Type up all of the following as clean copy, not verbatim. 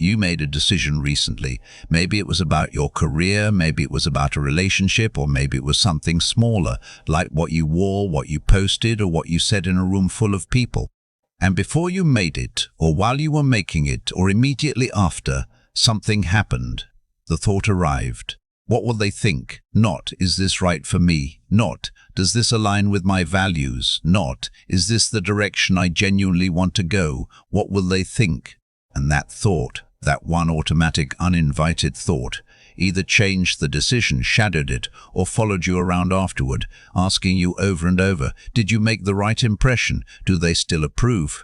you made a decision recently. Maybe it was about your career, maybe it was about a relationship, or maybe it was something smaller, like what you wore, what you posted, or what you said in a room full of people. And before you made it, or while you were making it, or immediately after, something happened. The thought arrived. What will they think? Not, is this right for me? Not, does this align with my values? Not, is this the direction I genuinely want to go? What will they think? And that thought, that one automatic uninvited thought, either changed the decision, shadowed it, or followed you around afterward, asking you over and over, did you make the right impression? Do they still approve?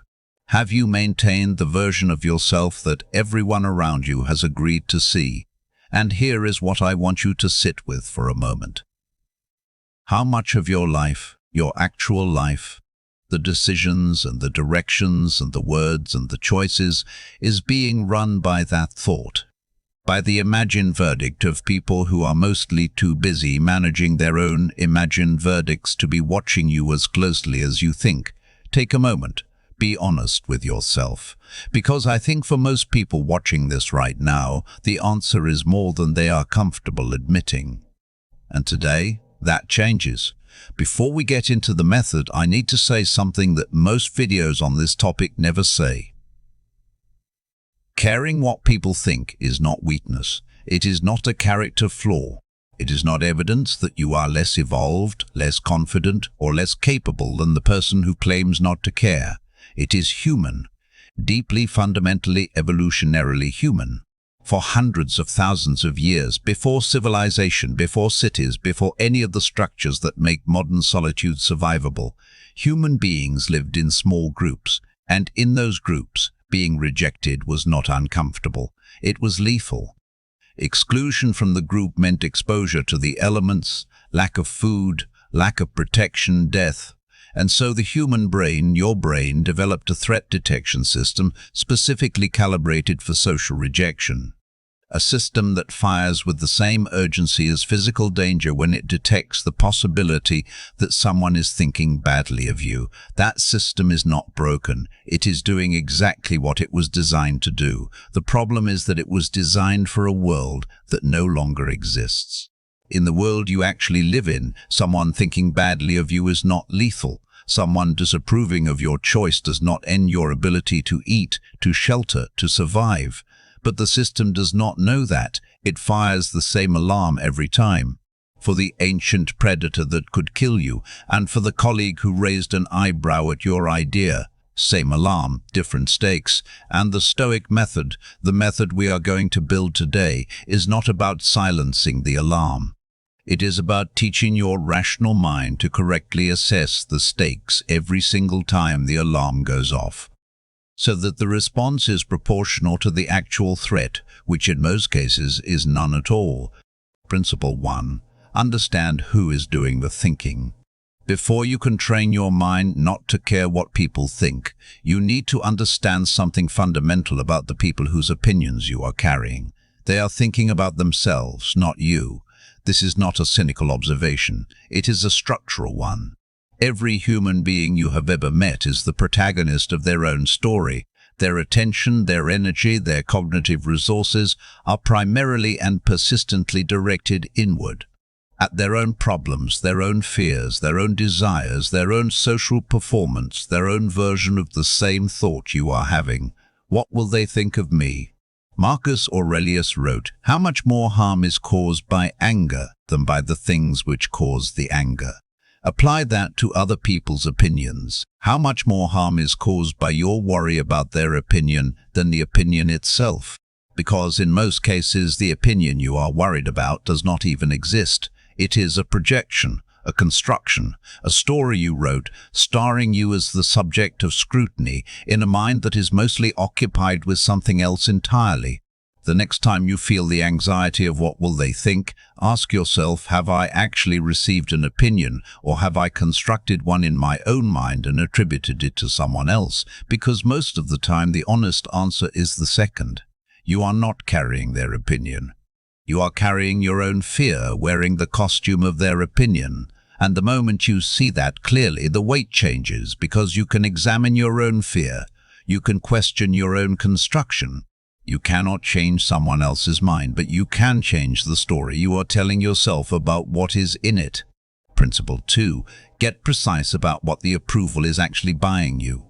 Have you maintained the version of yourself that everyone around you has agreed to see? And here is what I want you to sit with for a moment. How much of your life, your actual life, the decisions and the directions and the words and the choices, is being run by that thought? By the imagined verdict of people who are mostly too busy managing their own imagined verdicts to be watching you as closely as you think. Take a moment. Be honest with yourself, because I think for most people watching this right now, the answer is more than they are comfortable admitting. And today, that changes. Before we get into the method, I need to say something that most videos on this topic never say. Caring what people think is not weakness. It is not a character flaw. It is not evidence that you are less evolved, less confident, or less capable than the person who claims not to care. It is human, deeply, fundamentally, evolutionarily human. For hundreds of thousands of years, before civilization, before cities, before any of the structures that make modern solitude survivable, human beings lived in small groups, and in those groups, being rejected was not uncomfortable. It was lethal. Exclusion from the group meant exposure to the elements, lack of food, lack of protection, death. And so the human brain, your brain, developed a threat detection system specifically calibrated for social rejection. A system that fires with the same urgency as physical danger when it detects the possibility that someone is thinking badly of you. That system is not broken. It is doing exactly what it was designed to do. The problem is that it was designed for a world that no longer exists. In the world you actually live in, someone thinking badly of you is not lethal. Someone disapproving of your choice does not end your ability to eat, to shelter, to survive. But the system does not know that. It fires the same alarm every time. For the ancient predator that could kill you, and for the colleague who raised an eyebrow at your idea. Same alarm, different stakes. And the Stoic method, the method we are going to build today, is not about silencing the alarm. It is about teaching your rational mind to correctly assess the stakes every single time the alarm goes off, so that the response is proportional to the actual threat, which in most cases is none at all. Principle 1. Understand who is doing the thinking. Before you can train your mind not to care what people think, you need to understand something fundamental about the people whose opinions you are carrying. They are thinking about themselves, not you. This is not a cynical observation. It is a structural one. Every human being you have ever met is the protagonist of their own story. Their attention, their energy, their cognitive resources are primarily and persistently directed inward, at their own problems, their own fears, their own desires, their own social performance, their own version of the same thought you are having. What will they think of me? Marcus Aurelius wrote, "How much more harm is caused by anger than by the things which cause the anger?" Apply that to other people's opinions. How much more harm is caused by your worry about their opinion than the opinion itself? Because in most cases, the opinion you are worried about does not even exist. It is a projection, a construction, a story you wrote, starring you as the subject of scrutiny in a mind that is mostly occupied with something else entirely. The next time you feel the anxiety of what will they think, ask yourself, have I actually received an opinion, or have I constructed one in my own mind and attributed it to someone else? Because most of the time the honest answer is the second. You are not carrying their opinion. You are carrying your own fear, wearing the costume of their opinion. And the moment you see that clearly, the weight changes, because you can examine your own fear. You can question your own construction. You cannot change someone else's mind, but you can change the story you are telling yourself about what is in it. Principle 2. Get precise about what the approval is actually buying you.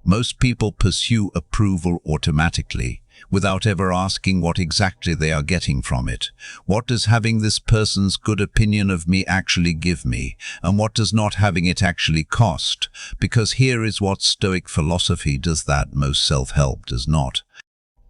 Most people pursue approval automatically, without ever asking what exactly they are getting from it. What does having this person's good opinion of me actually give me, and what does not having it actually cost? Because here is what Stoic philosophy does that most self-help does not.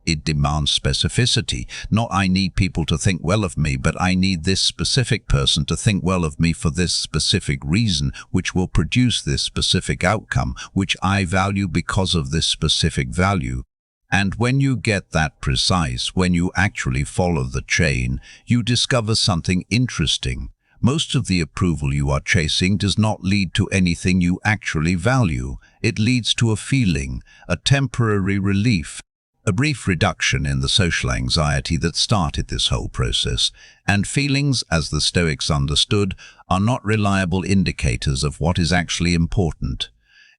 It demands specificity. Not I need people to think well of me, but I need this specific person to think well of me for this specific reason, which will produce this specific outcome, which I value because of this specific value. And when you get that precise, when you actually follow the chain, you discover something interesting. Most of the approval you are chasing does not lead to anything you actually value. It leads to a feeling, a temporary relief, a brief reduction in the social anxiety that started this whole process. And feelings, as the Stoics understood, are not reliable indicators of what is actually important.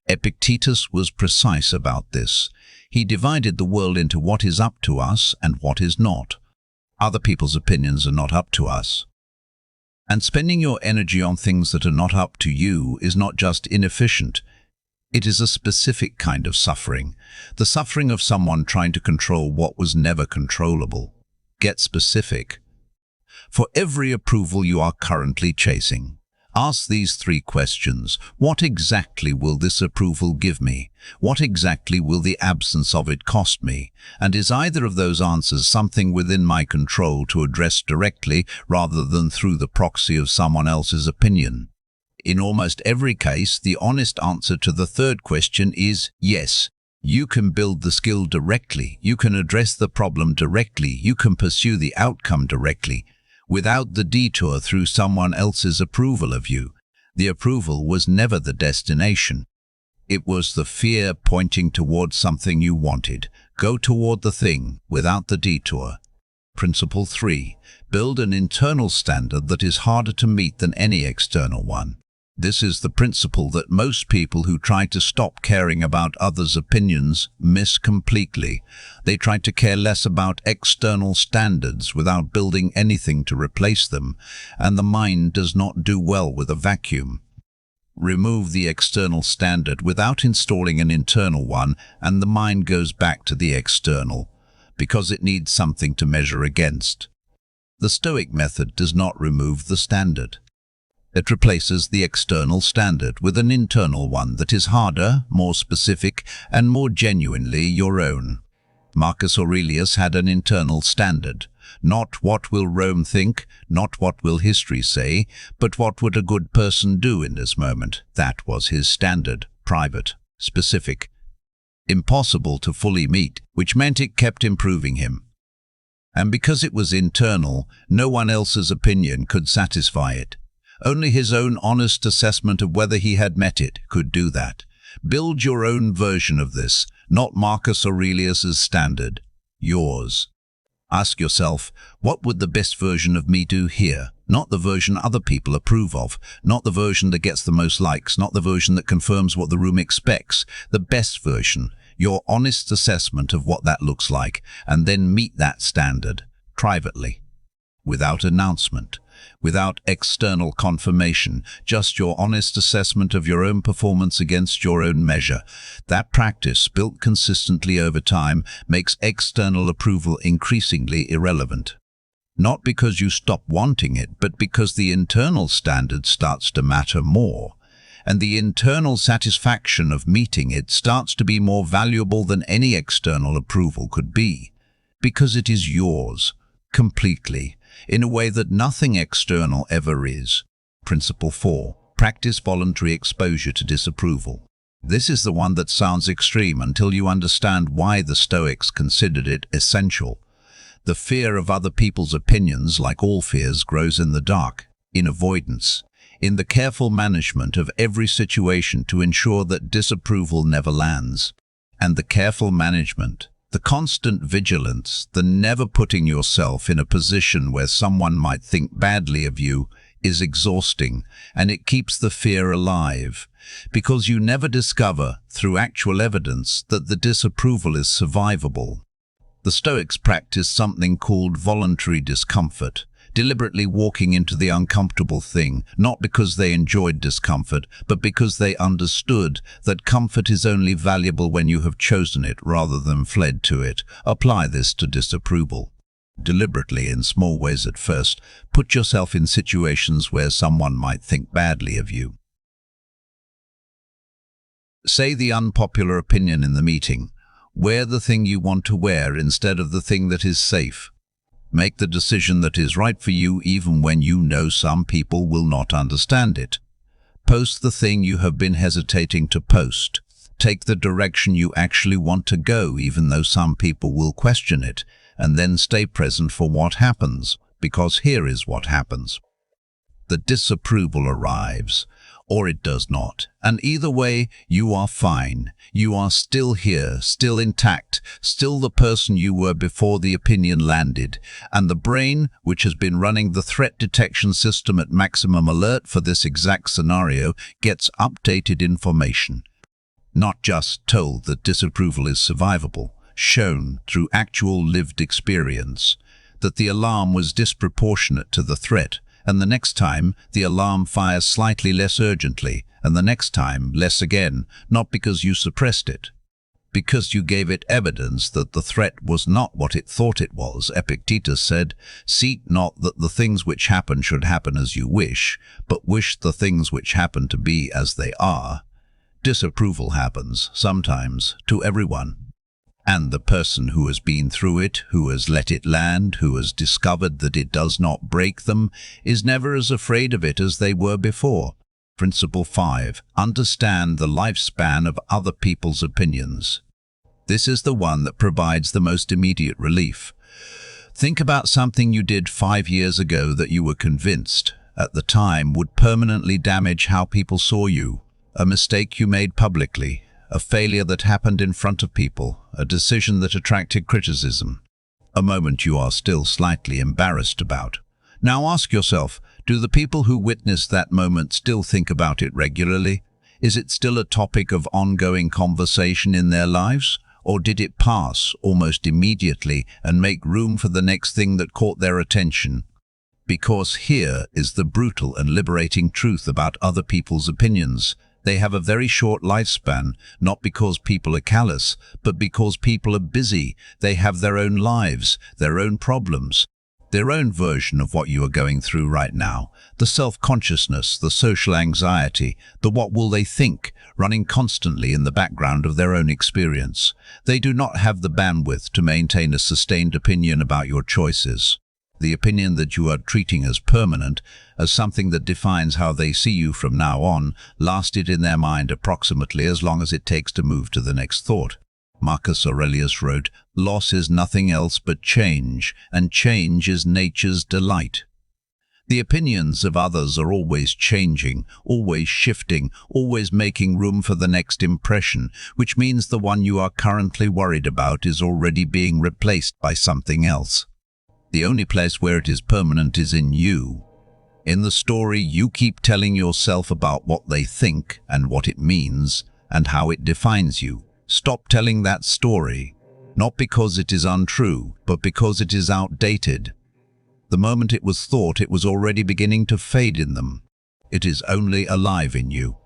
Epictetus was precise about this. He divided the world into what is up to us and what is not. Other people's opinions are not up to us. And spending your energy on things that are not up to you is not just inefficient. It is a specific kind of suffering, the suffering of someone trying to control what was never controllable. Get specific. For every approval you are currently chasing, ask these 3 questions. What exactly will this approval give me? What exactly will the absence of it cost me? And is either of those answers something within my control to address directly rather than through the proxy of someone else's opinion? In almost every case, the honest answer to the 3rd question is yes. You can build the skill directly, you can address the problem directly, you can pursue the outcome directly, without the detour through someone else's approval of you. The approval was never the destination. It was the fear pointing towards something you wanted. Go toward the thing, without the detour. Principle 3. Build an internal standard that is harder to meet than any external one. This is the principle that most people who try to stop caring about others' opinions miss completely. They try to care less about external standards without building anything to replace them, and the mind does not do well with a vacuum. Remove the external standard without installing an internal one, and the mind goes back to the external, because it needs something to measure against. The Stoic method does not remove the standard. It replaces the external standard with an internal one that is harder, more specific, and more genuinely your own. Marcus Aurelius had an internal standard. Not what will Rome think, not what will history say, but what would a good person do in this moment. That was his standard, private, specific, impossible to fully meet, which meant it kept improving him. And because it was internal, no one else's opinion could satisfy it. Only his own honest assessment of whether he had met it could do that. Build your own version of this, not Marcus Aurelius's standard, yours. Ask yourself, what would the best version of me do here? Not the version other people approve of, not the version that gets the most likes, not the version that confirms what the room expects. The best version, your honest assessment of what that looks like, and then meet that standard, privately, without announcement, without external confirmation, just your honest assessment of your own performance against your own measure. That practice, built consistently over time, makes external approval increasingly irrelevant. Not because you stop wanting it, but because the internal standard starts to matter more, and the internal satisfaction of meeting it starts to be more valuable than any external approval could be, because it is yours, completely, in a way that nothing external ever is. Principle 4. Practice voluntary exposure to disapproval. This is the one that sounds extreme until you understand why the Stoics considered it essential. The fear of other people's opinions, like all fears, grows in the dark, in avoidance, in the careful management of every situation to ensure that disapproval never lands. And the careful management, the constant vigilance, the never putting yourself in a position where someone might think badly of you, is exhausting, and it keeps the fear alive, because you never discover, through actual evidence, that the disapproval is survivable. The Stoics practiced something called voluntary discomfort, deliberately walking into the uncomfortable thing, not because they enjoyed discomfort, but because they understood that comfort is only valuable when you have chosen it rather than fled to it. Apply this to disapproval. Deliberately, in small ways at first, put yourself in situations where someone might think badly of you. Say the unpopular opinion in the meeting. Wear the thing you want to wear instead of the thing that is safe. Make the decision that is right for you even when you know some people will not understand it. Post the thing you have been hesitating to post. Take the direction you actually want to go even though some people will question it, and then stay present for what happens, because here is what happens. The disapproval arrives, or it does not, and either way, you are fine. You are still here, still intact, still the person you were before the opinion landed, and the brain, which has been running the threat detection system at maximum alert for this exact scenario, gets updated information. Not just told that disapproval is survivable, shown through actual lived experience, that the alarm was disproportionate to the threat, and the next time the alarm fires slightly less urgently, and the next time less again, not because you suppressed it, because you gave it evidence that the threat was not what it thought it was. Epictetus said, "Seek not that the things which happen should happen as you wish, but wish the things which happen to be as they are." Disapproval happens, sometimes, to everyone. And the person who has been through it, who has let it land, who has discovered that it does not break them, is never as afraid of it as they were before. Principle 5. Understand the lifespan of other people's opinions. This is the one that provides the most immediate relief. Think about something you did 5 years ago that you were convinced, at the time, would permanently damage how people saw you. A mistake you made publicly, a failure that happened in front of people, a decision that attracted criticism, a moment you are still slightly embarrassed about. Now ask yourself, do the people who witnessed that moment still think about it regularly? Is it still a topic of ongoing conversation in their lives? Or did it pass almost immediately and make room for the next thing that caught their attention? Because here is the brutal and liberating truth about other people's opinions. They have a very short lifespan, not because people are callous, but because people are busy. They have their own lives, their own problems, their own version of what you are going through right now. The self-consciousness, the social anxiety, the what will they think, running constantly in the background of their own experience. They do not have the bandwidth to maintain a sustained opinion about your choices. The opinion that you are treating as permanent, as something that defines how they see you from now on, lasted in their mind approximately as long as it takes to move to the next thought. Marcus Aurelius wrote, "Loss is nothing else but change, and change is nature's delight." The opinions of others are always changing, always shifting, always making room for the next impression, which means the one you are currently worried about is already being replaced by something else. The only place where it is permanent is in you. In the story you keep telling yourself about what they think and what it means and how it defines you. Stop telling that story, not because it is untrue, but because it is outdated. The moment it was thought, it was already beginning to fade in them. It is only alive in you.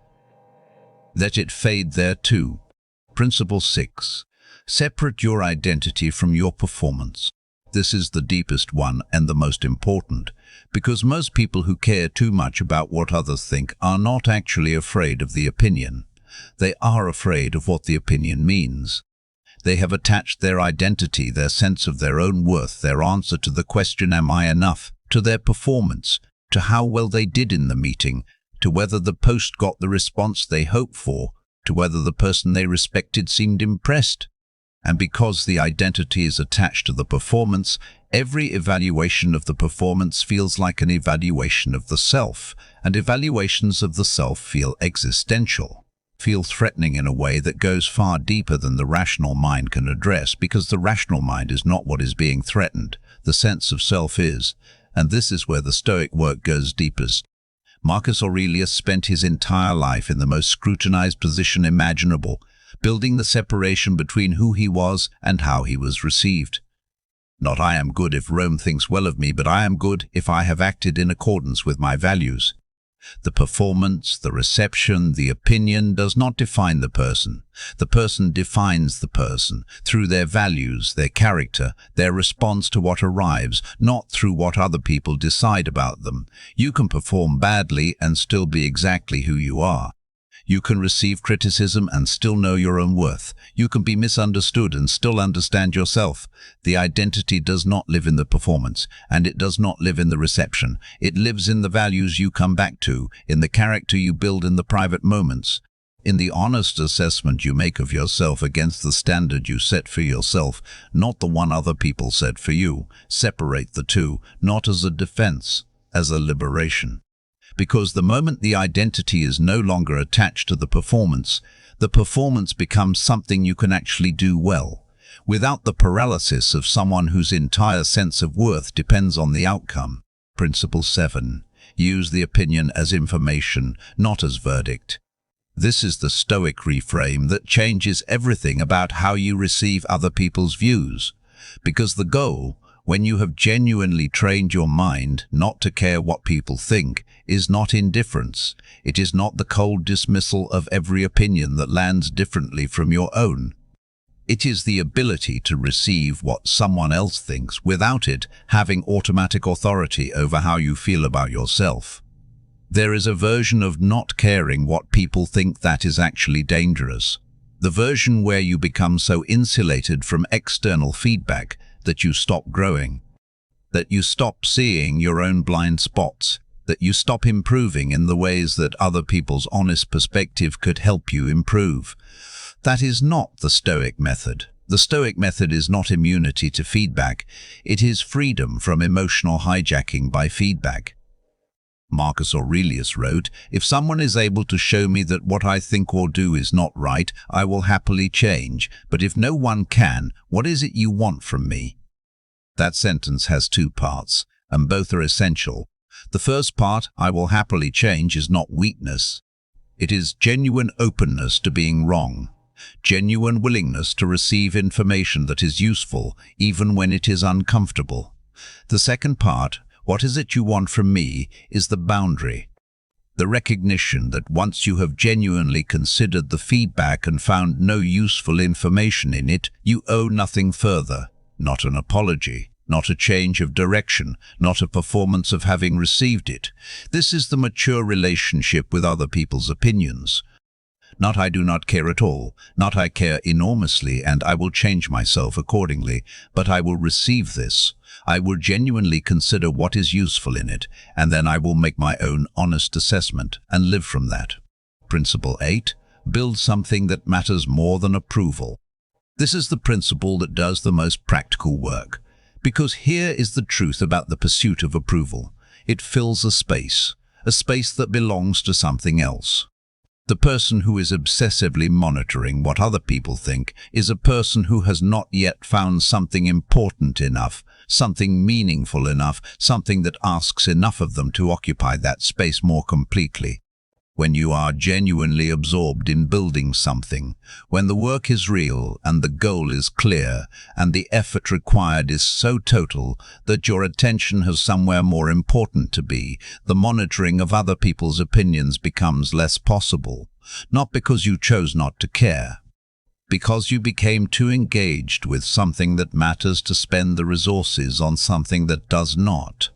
Let it fade there too. Principle 6. Separate your identity from your performance. This is the deepest one and the most important, because most people who care too much about what others think are not actually afraid of the opinion. They are afraid of what the opinion means. They have attached their identity, their sense of their own worth, their answer to the question, "Am I enough?" to their performance, to how well they did in the meeting, to whether the post got the response they hoped for, to whether the person they respected seemed impressed. And because the identity is attached to the performance, every evaluation of the performance feels like an evaluation of the self, and evaluations of the self feel existential, feel threatening in a way that goes far deeper than the rational mind can address, because the rational mind is not what is being threatened, the sense of self is, and this is where the Stoic work goes deepest. Marcus Aurelius spent his entire life in the most scrutinized position imaginable, building the separation between who he was and how he was received. Not I am good if Rome thinks well of me, but I am good if I have acted in accordance with my values. The performance, the reception, the opinion does not define the person. The person defines the person through their values, their character, their response to what arrives, not through what other people decide about them. You can perform badly and still be exactly who you are. You can receive criticism and still know your own worth. You can be misunderstood and still understand yourself. The identity does not live in the performance, and it does not live in the reception. It lives in the values you come back to, in the character you build in the private moments, in the honest assessment you make of yourself against the standard you set for yourself, not the one other people set for you. Separate the two, not as a defense, as a liberation. Because the moment the identity is no longer attached to the performance becomes something you can actually do well, without the paralysis of someone whose entire sense of worth depends on the outcome. Principle 7. Use the opinion as information, not as verdict. This is the Stoic reframe that changes everything about how you receive other people's views. Because the goal, when you have genuinely trained your mind not to care what people think, is not indifference. It is not the cold dismissal of every opinion that lands differently from your own. It is the ability to receive what someone else thinks without it having automatic authority over how you feel about yourself. There is a version of not caring what people think that is actually dangerous. The version where you become so insulated from external feedback that you stop growing, that you stop seeing your own blind spots, that you stop improving in the ways that other people's honest perspective could help you improve. That is not the Stoic method. The Stoic method is not immunity to feedback. It is freedom from emotional hijacking by feedback. Marcus Aurelius wrote, "If someone is able to show me that what I think or do is not right, I will happily change. But if no one can, what is it you want from me?" That sentence has two parts, and both are essential. The first part, "I will happily change," is not weakness. It is genuine openness to being wrong, genuine willingness to receive information that is useful, even when it is uncomfortable. The second part, "What is it you want from me?" is the boundary. The recognition that once you have genuinely considered the feedback and found no useful information in it, you owe nothing further. Not an apology, not a change of direction, not a performance of having received it. This is the mature relationship with other people's opinions. Not "I do not care at all," not "I care enormously and I will change myself accordingly," but "I will receive this. I will genuinely consider what is useful in it, and then I will make my own honest assessment and live from that." Principle 8. Build something that matters more than approval. This is the principle that does the most practical work, because here is the truth about the pursuit of approval. It fills a space that belongs to something else. The person who is obsessively monitoring what other people think is a person who has not yet found something important enough, something meaningful enough, something that asks enough of them to occupy that space more completely. When you are genuinely absorbed in building something, when the work is real and the goal is clear and the effort required is so total that your attention has somewhere more important to be, the monitoring of other people's opinions becomes less possible, not because you chose not to care, because you became too engaged with something that matters to spend the resources on something that does not.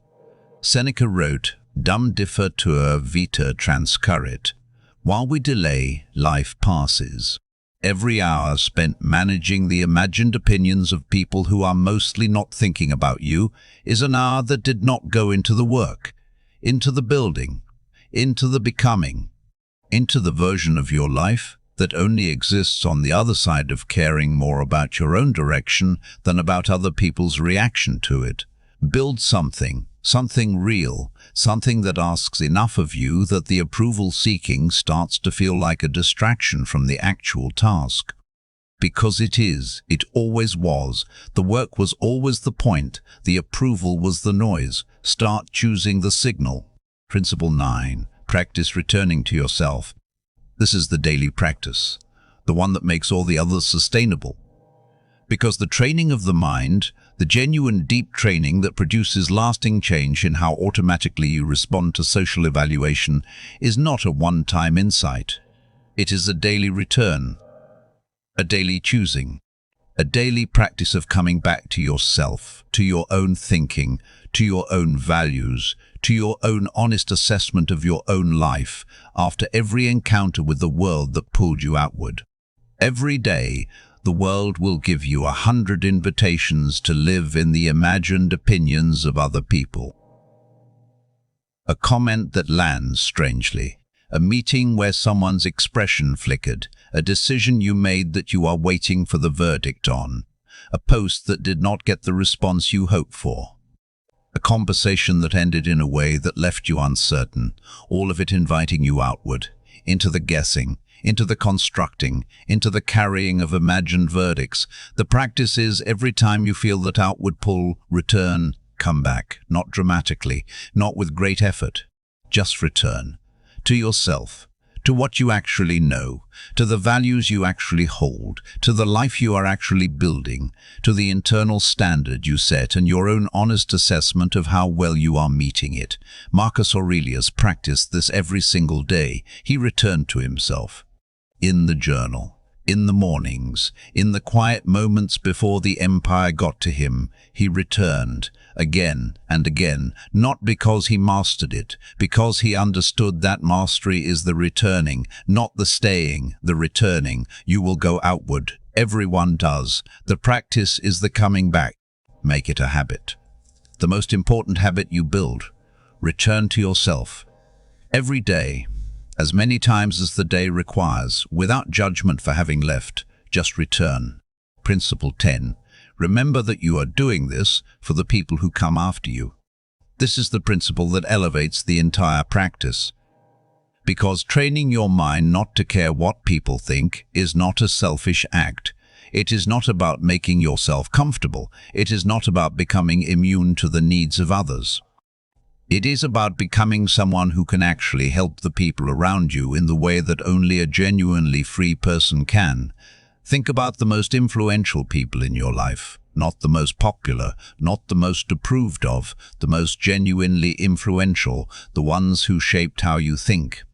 Seneca wrote, "Dum differtur vita transcurrit." While we delay, life passes. Every hour spent managing the imagined opinions of people who are mostly not thinking about you is an hour that did not go into the work, into the building, into the becoming, into the version of your life that only exists on the other side of caring more about your own direction than about other people's reaction to it. Build something real, something that asks enough of you that the approval seeking starts to feel like a distraction from the actual task. Because it always was. The work was always the point, the approval was the noise. Start choosing the signal. Principle 9. Practice returning to yourself. This is the daily practice, the one that makes all the others sustainable. Because the training of the mind, the genuine deep training that produces lasting change in how automatically you respond to social evaluation, is not a one-time insight. It is a daily return, a daily choosing, a daily practice of coming back to yourself, to your own thinking, to your own values, to your own honest assessment of your own life after every encounter with the world that pulled you outward. Every day, the world will give you 100 invitations to live in the imagined opinions of other people. A comment that lands strangely, a meeting where someone's expression flickered, a decision you made that you are waiting for the verdict on, a post that did not get the response you hoped for, a conversation that ended in a way that left you uncertain, all of it inviting you outward, into the guessing, into the constructing, into the carrying of imagined verdicts. The practice is every time you feel that outward pull, return, come back, not dramatically, not with great effort, just return. To yourself, to what you actually know, to the values you actually hold, to the life you are actually building, to the internal standard you set and your own honest assessment of how well you are meeting it. Marcus Aurelius practiced this every single day. He returned to himself. In the journal, in the mornings, in the quiet moments before the empire got to him, he returned, again and again, not because he mastered it, because he understood that mastery is the returning, not the staying, the returning. You will go outward. Everyone does. The practice is the coming back. Make it a habit. The most important habit you build. Return to yourself. Every day, as many times as the day requires, without judgment for having left, just return. Principle 10. Remember that you are doing this for the people who come after you. This is the principle that elevates the entire practice. Because training your mind not to care what people think is not a selfish act. It is not about making yourself comfortable. It is not about becoming immune to the needs of others. It is about becoming someone who can actually help the people around you in the way that only a genuinely free person can. Think about the most influential people in your life, not the most popular, not the most approved of, the most genuinely influential, the ones who shaped how you think,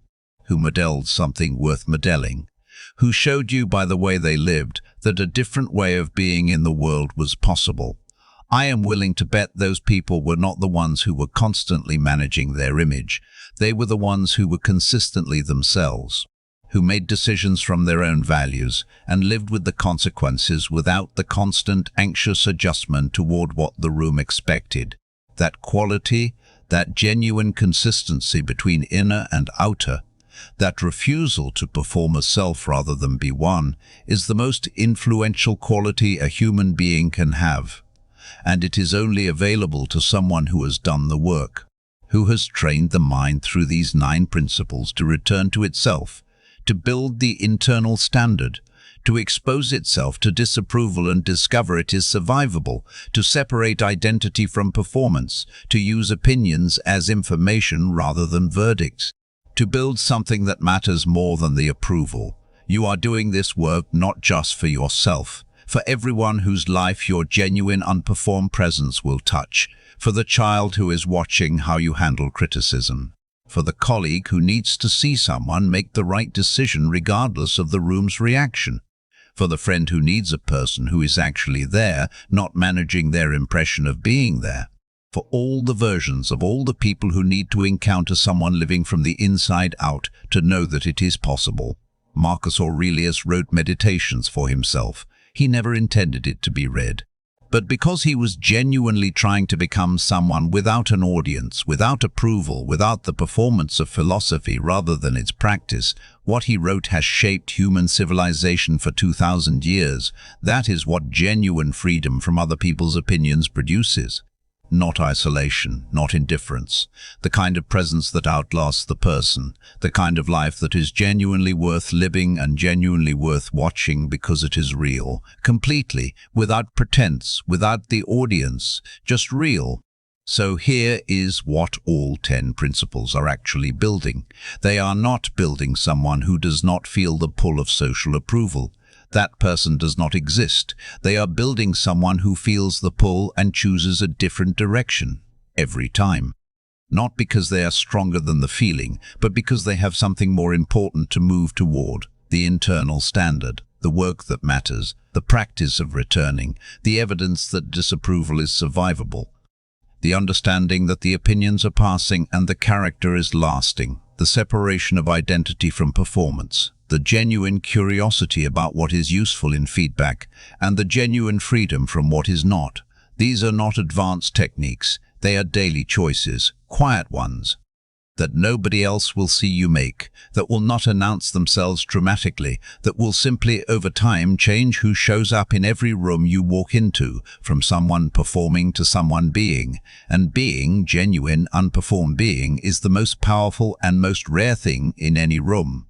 who modeled something worth modeling, who showed you by the way they lived that a different way of being in the world was possible. I am willing to bet those people were not the ones who were constantly managing their image. They were the ones who were consistently themselves, who made decisions from their own values and lived with the consequences without the constant anxious adjustment toward what the room expected. That quality, that genuine consistency between inner and outer, that refusal to perform a self rather than be one, is the most influential quality a human being can have. And it is only available to someone who has done the work, who has trained the mind through these 9 principles to return to itself, to build the internal standard, to expose itself to disapproval and discover it is survivable, to separate identity from performance, to use opinions as information rather than verdicts, to build something that matters more than the approval. You are doing this work not just for yourself, for everyone whose life your genuine unperformed presence will touch, for the child who is watching how you handle criticism, for the colleague who needs to see someone make the right decision regardless of the room's reaction, for the friend who needs a person who is actually there, not managing their impression of being there, for all the versions of all the people who need to encounter someone living from the inside out to know that it is possible. Marcus Aurelius wrote Meditations for himself. He never intended it to be read. But because he was genuinely trying to become someone without an audience, without approval, without the performance of philosophy rather than its practice, what he wrote has shaped human civilization for 2,000 years. That is what genuine freedom from other people's opinions produces. Not isolation, not indifference, the kind of presence that outlasts the person, the kind of life that is genuinely worth living and genuinely worth watching because it is real, completely, without pretense, without the audience, just real. So here is what all 10 principles are actually building. They are not building someone who does not feel the pull of social approval. That person does not exist. They are building someone who feels the pull and chooses a different direction every time. Not because they are stronger than the feeling, but because they have something more important to move toward, the internal standard, the work that matters, the practice of returning, the evidence that disapproval is survivable, the understanding that the opinions are passing and the character is lasting, the separation of identity from performance, the genuine curiosity about what is useful in feedback, and the genuine freedom from what is not. These are not advanced techniques, they are daily choices, quiet ones, that nobody else will see you make, that will not announce themselves dramatically, that will simply over time change who shows up in every room you walk into, from someone performing to someone being. And being, genuine, unperformed being, is the most powerful and most rare thing in any room.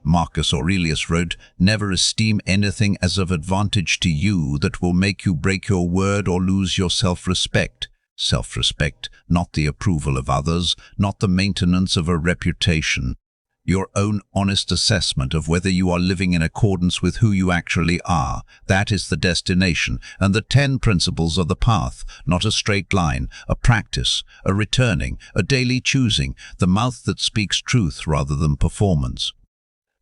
Marcus Aurelius wrote, "Never esteem anything as of advantage to you that will make you break your word or lose your self-respect." Self-respect, not the approval of others, not the maintenance of a reputation. Your own honest assessment of whether you are living in accordance with who you actually are, that is the destination, and the 10 principles are the path, not a straight line, a practice, a returning, a daily choosing, the mouth that speaks truth rather than performance,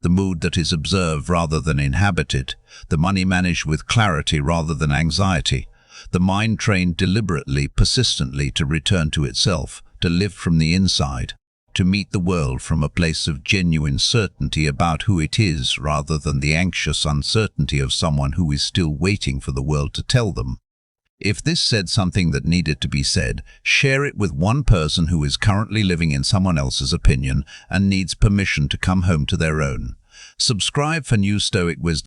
the mood that is observed rather than inhabited, the money managed with clarity rather than anxiety, the mind trained deliberately, persistently to return to itself, to live from the inside, to meet the world from a place of genuine certainty about who it is rather than the anxious uncertainty of someone who is still waiting for the world to tell them. If this said something that needed to be said, share it with one person who is currently living in someone else's opinion and needs permission to come home to their own. Subscribe for new Stoic wisdom.